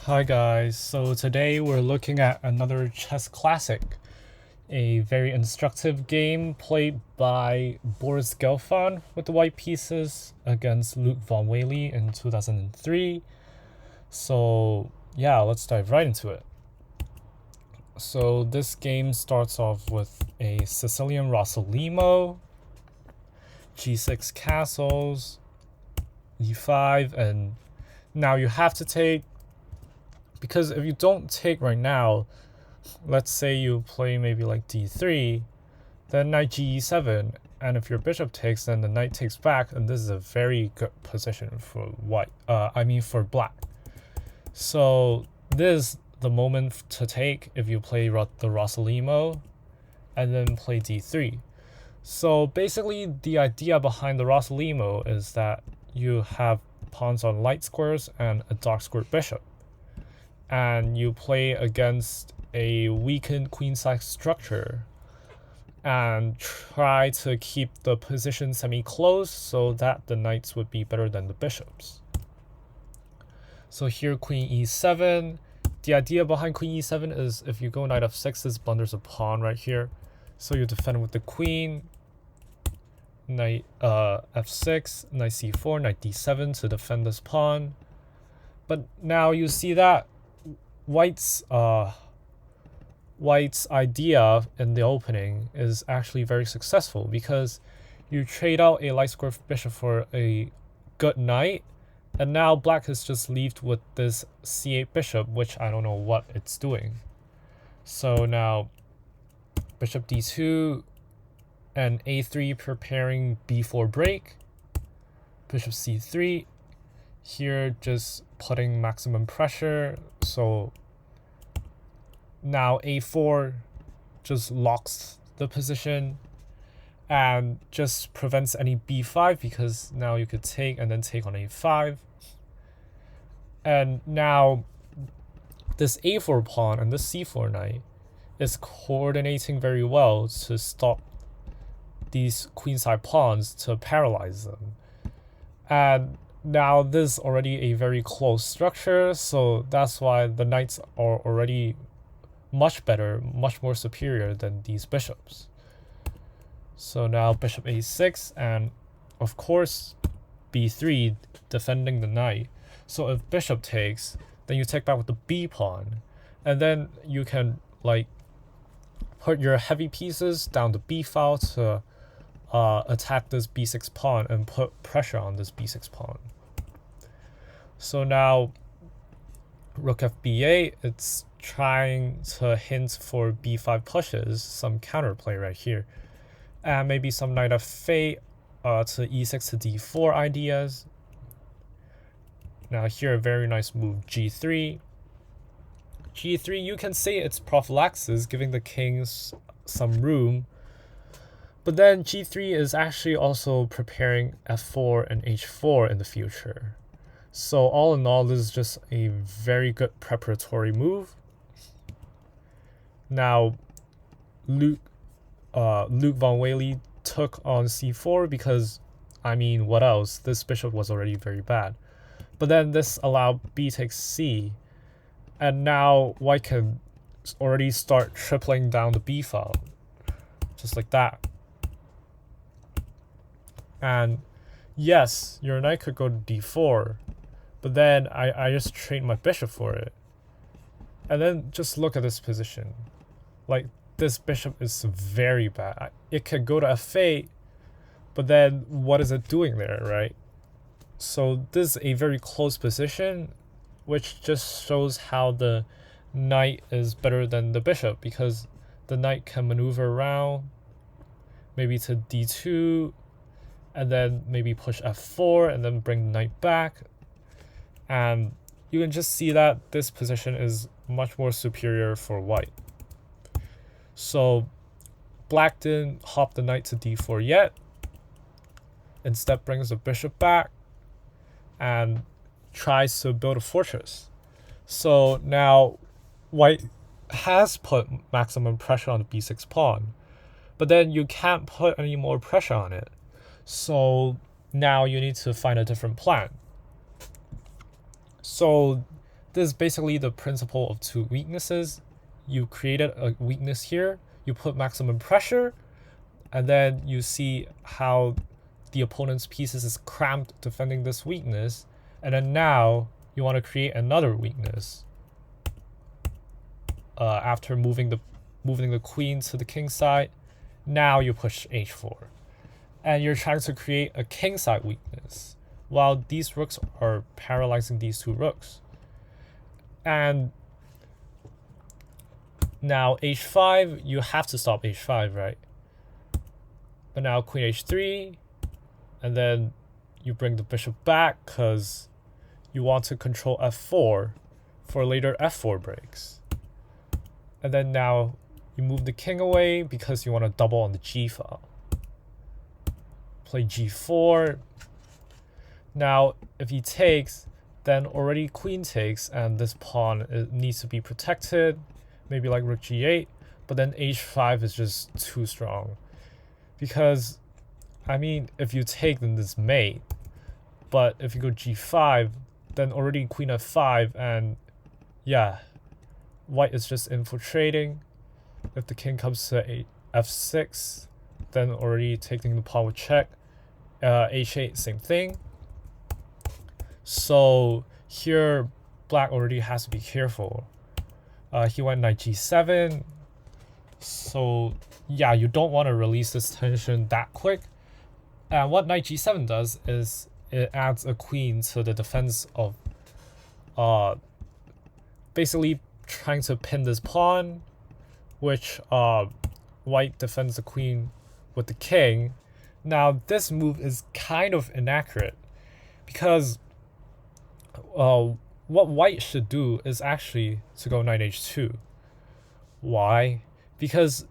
Hi guys, so today we're looking at another chess classic, a very instructive game played by Boris Gelfand with the white pieces against Loek von Wely in 2003. So yeah, let's dive right into it. So this game starts off with a Sicilian Rossolimo, g6 castles, e5, and now you have to take, because if you don't take right now, let's say you play maybe like d3, then knight ge7, and if your bishop takes, then the knight takes back, and this is a very good position for for black. So this is the moment to take if you play the Rossolimo and then play d3. So basically the idea behind the Rossolimo is that you have pawns on light squares and a dark squared bishop, and you play against a weakened queenside structure and try to keep the position semi-close so that the knights would be better than the bishops. So here queen e7. The idea behind queen e7 is if you go knight f6, this blunders a pawn right here. So you defend with the queen, knight f6, knight c4, knight d7 to defend this pawn. But now you see that White's idea in the opening is actually very successful, because you trade out a light square bishop for a good knight, and now black is just left with this c8 bishop, which I don't know what it's doing. So now bishop d2 and a3 preparing b4 break, bishop c3, here just putting maximum pressure. So now a4 just locks the position and just prevents any b5, because now you could take and then take on a5. And now this a4 pawn and this c4 knight is coordinating very well to stop these queenside pawns, to paralyze them. And now this is already a very close structure, so that's why the knights are already much better, much more superior than these bishops. So now bishop a6, and of course b3 defending the knight. So if bishop takes, then you take back with the b pawn, and then you can like put your heavy pieces down the b file to attack this b6 pawn and put pressure on this b6 pawn. So now rook fb8, it's trying to hint for b5 pushes, some counterplay right here, and maybe some knight f8 to e6 to d4 ideas. Now here a very nice move, g3. G3, you can say it's prophylaxis, giving the kings some room, but then g3 is actually also preparing f4 and h4 in the future. So all in all, this is just a very good preparatory move. Now Loek von Wely took on c4 because, I mean, what else? This bishop was already very bad. But then this allowed b takes c, and now white can already start tripling down the b file, just like that. And yes, your knight could go to d4, but then I just trade my bishop for it. And then just look at this position. Like, this bishop is very bad. It could go to f8, but then what is it doing there, right? So this is a very close position, which just shows how the knight is better than the bishop, because the knight can maneuver around, maybe to d2, and then maybe push f4, and then bring the knight back. And you can just see that this position is much more superior for white. So black didn't hop the knight to d4 yet. Instead brings the bishop back and tries to build a fortress. So now white has put maximum pressure on the b6 pawn, but then you can't put any more pressure on it. So now you need to find a different plan. So this is basically the principle of two weaknesses. You created a weakness here, you put maximum pressure, and then you see how the opponent's pieces is cramped defending this weakness, and then now you want to create another weakness after moving the queen to the king side. Now you push h4, and you're trying to create a king side weakness while these rooks are paralyzing these two rooks. And now h5, you have to stop h5, right? But now queen h3, and then you bring the bishop back because you want to control f4 for later f4 breaks. And then now you move the king away because you want to double on the g file. Play g4. Now if he takes, then already queen takes, and this pawn needs to be protected, maybe like rook g8, but then h5 is just too strong. Because, I mean, if you take, then this mate, but if you go g5, then already queen f5, and yeah, white is just infiltrating. If the king comes to f6, then already taking the pawn with check. H8, same thing. So here, black already has to be careful. He went knight g7. So yeah, you don't want to release this tension that quick. And what knight g7 does is it adds a queen to the defense of basically trying to pin this pawn, which white defends the queen with the king. Now this move is kind of inaccurate because what white should do is actually to go knight h2. Why? Because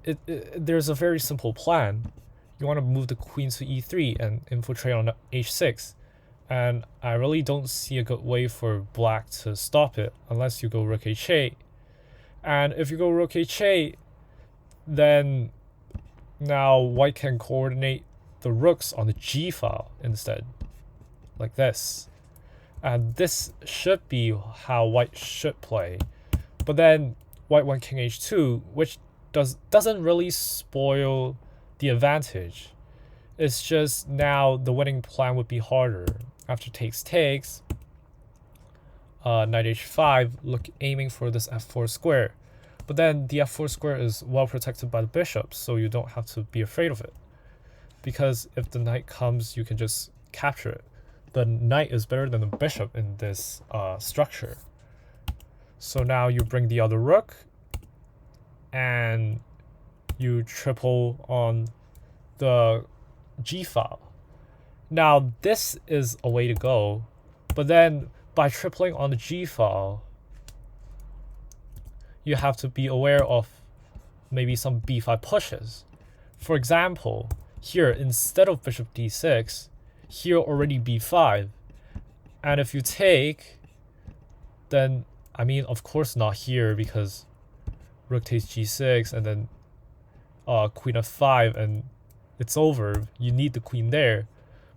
there's a very simple plan. You want to move the queen to e3 and infiltrate on h6. And I really don't see a good way for black to stop it unless you go rook h8. And if you go rook h8, then now white can coordinate the rooks on the g file instead, like this. And this should be how white should play. But then white went king h2, which doesn't really spoil the advantage. It's just now the winning plan would be harder. After takes, knight h5, aiming for this f4 square. But then the f4 square is well protected by the bishop, so you don't have to be afraid of it. Because if the knight comes, you can just capture it. The knight is better than the bishop in this structure. So now you bring the other rook, and you triple on the g file. Now this is a way to go, but then by tripling on the g file, you have to be aware of maybe some b5 pushes. For example, here instead of bishop d6, here already b5, and if you take, then I mean of course not here because rook takes g6 and then queen f5 and it's over. You need the queen there.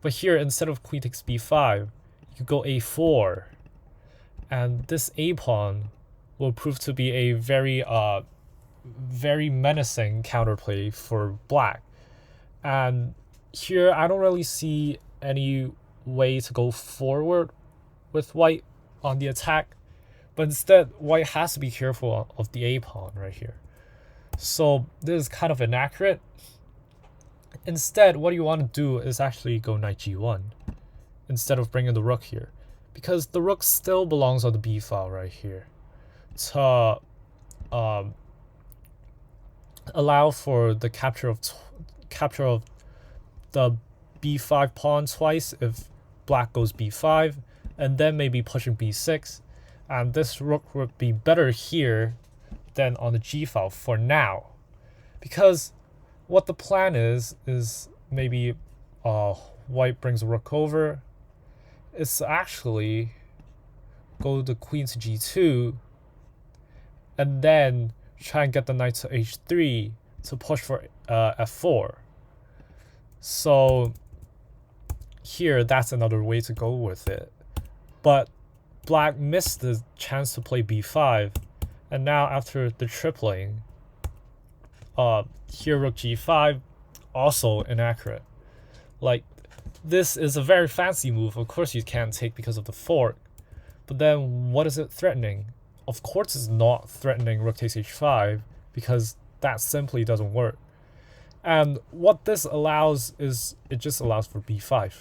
But here instead of queen takes b5, you go a4, and this a pawn will prove to be a very menacing counterplay for black. And here I don't really see any way to go forward with white on the attack, but instead white has to be careful of the a pawn right here. So this is kind of inaccurate. Instead, what you want to do is actually go knight g1 instead of bringing the rook here, because the rook still belongs on the b file right here to allow for the capture of the b5 pawn twice if black goes b5, and then maybe pushing b6, and this rook would be better here than on the g file for now, because what the plan is maybe white brings a rook over. It's actually go the queen to g2 and then try and get the knight to h3 to push for f4. So here that's another way to go with it. But black missed the chance to play b5, and now after the tripling, here rook g5, also inaccurate. Like, this is a very fancy move. Of course you can't take because of the fork, but then what is it threatening? Of course it's not threatening rook takes h5, because that simply doesn't work. And what this allows is, it just allows for b5.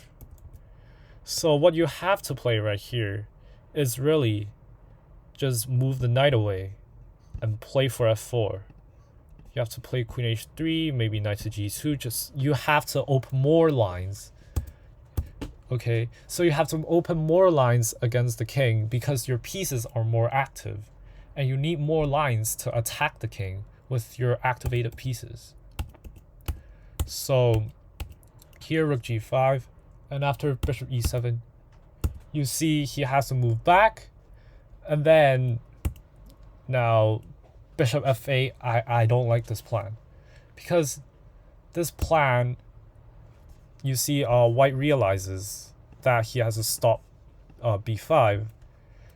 So what you have to play right here is really just move the knight away and play for f4. You have to play queen h3, maybe knight to g2. Just, you have to open more lines. Okay, so you have to open more lines against the king because your pieces are more active, and you need more lines to attack the king with your activated pieces. So here rook g5, and after bishop e7, you see he has to move back, and then now bishop f8. I don't like this plan, because this plan, you see white realizes that he has to stop b5.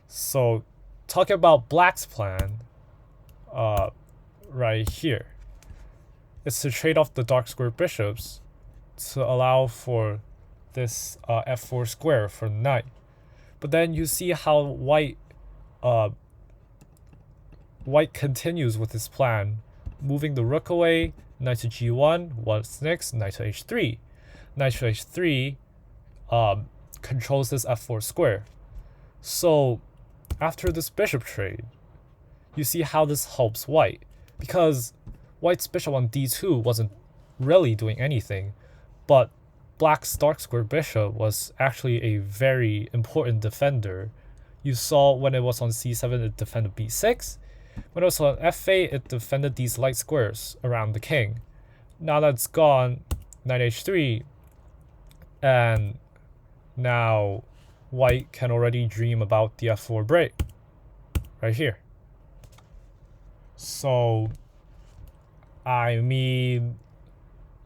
So talking about black's plan right here, it's to trade off the dark square bishops to allow for this f4 square for the knight. But then you see how white continues with his plan, moving the rook away, knight to g1. What's next? Knight to h3. Knight to h3 controls this f4 square. So after this bishop trade, you see how this helps white, because white's bishop on d2 wasn't really doing anything, but black's dark square bishop was actually a very important defender. You saw when it was on c7, it defended b6. When it was on f8, it defended these light squares around the king. Now that's gone, knight h3, and now white can already dream about the f4 break right here. So I mean,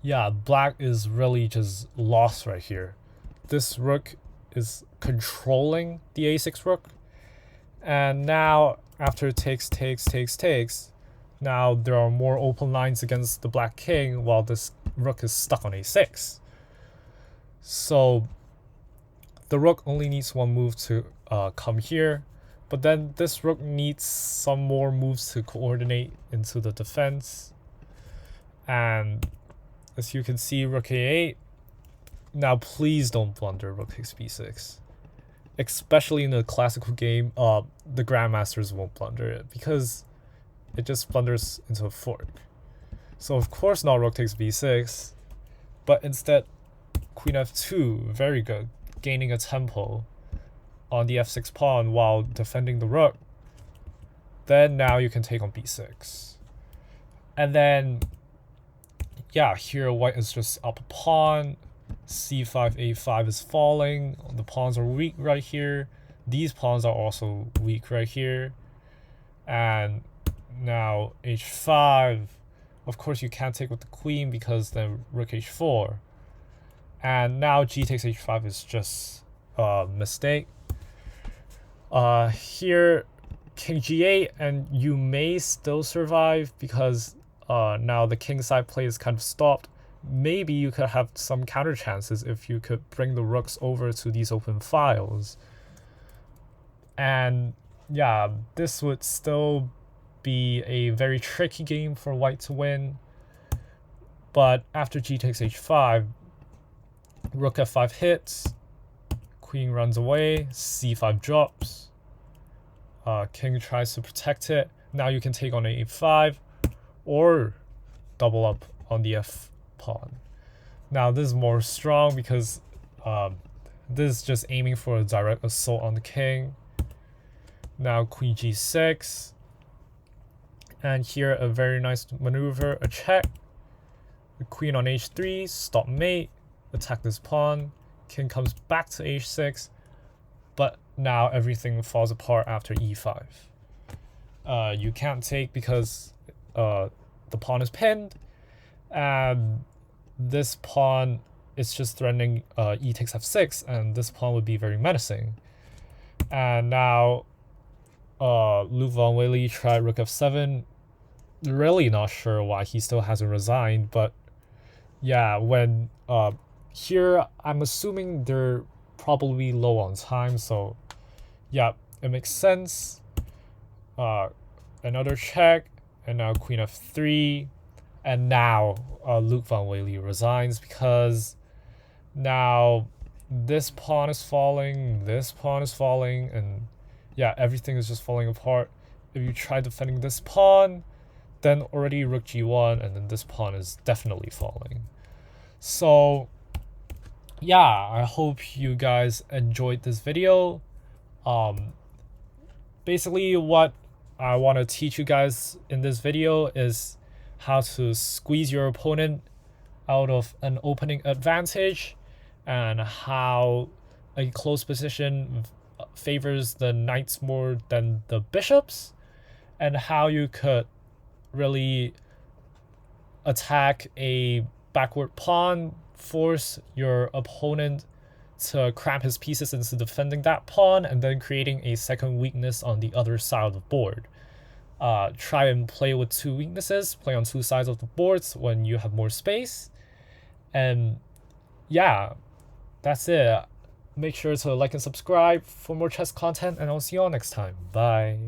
yeah, black is really just lost right here. This rook is controlling the a6 rook, and now after it takes, now there are more open lines against the black king while this rook is stuck on a6. So the rook only needs one move to come here, but then this rook needs some more moves to coordinate into the defense. And as you can see, rook a8. Now please don't blunder rook takes b6. Especially in the classical game, the grandmasters won't blunder it, because it just blunders into a fork. So of course not rook takes b6, but instead queen f2, very good, gaining a tempo on the f6 pawn while defending the rook. Then now you can take on b6. And then, yeah, here white is just up a pawn, c5, a5 is falling, the pawns are weak right here, these pawns are also weak right here, and now h5, of course you can't take with the queen because then rook h4, and now g takes h5 is just a mistake. Here king g8, and you may still survive because now the kingside play is kind of stopped. Maybe you could have some counter chances if you could bring the rooks over to these open files. And yeah, this would still be a very tricky game for white to win. But after g takes h5, rook f5 hits, queen runs away, c5 drops, king tries to protect it. Now you can take on a5 or double up on the f pawn. Now this is more strong because this is just aiming for a direct assault on the king. Now queen g6, and here a very nice maneuver, a check. The queen on h3, stop mate, attack this pawn, king comes back to h6, but now everything falls apart after e5. You can't take because the pawn is pinned, and this pawn is just threatening e takes f6, and this pawn would be very menacing. And now Loek von Wely tried rook f7. Really not sure why he still hasn't resigned, but yeah, when here I'm assuming they're probably low on time, so yeah, it makes sense. Another check, and now queen f3, and now Loek von Wely resigns because now this pawn is falling, this pawn is falling, and yeah, everything is just falling apart. If you try defending this pawn, then already rook g1, and then this pawn is definitely falling. So yeah, I hope you guys enjoyed this video. Basically what I want to teach you guys in this video is how to squeeze your opponent out of an opening advantage, and how a close position favors the knights more than the bishops, and how you could really attack a backward pawn, force your opponent to cram his pieces into defending that pawn, and then creating a second weakness on the other side of the board. Try and play with two weaknesses, play on two sides of the boards when you have more space. And yeah, that's it. Make sure to like and subscribe for more chess content, and I'll see you all next time. Bye.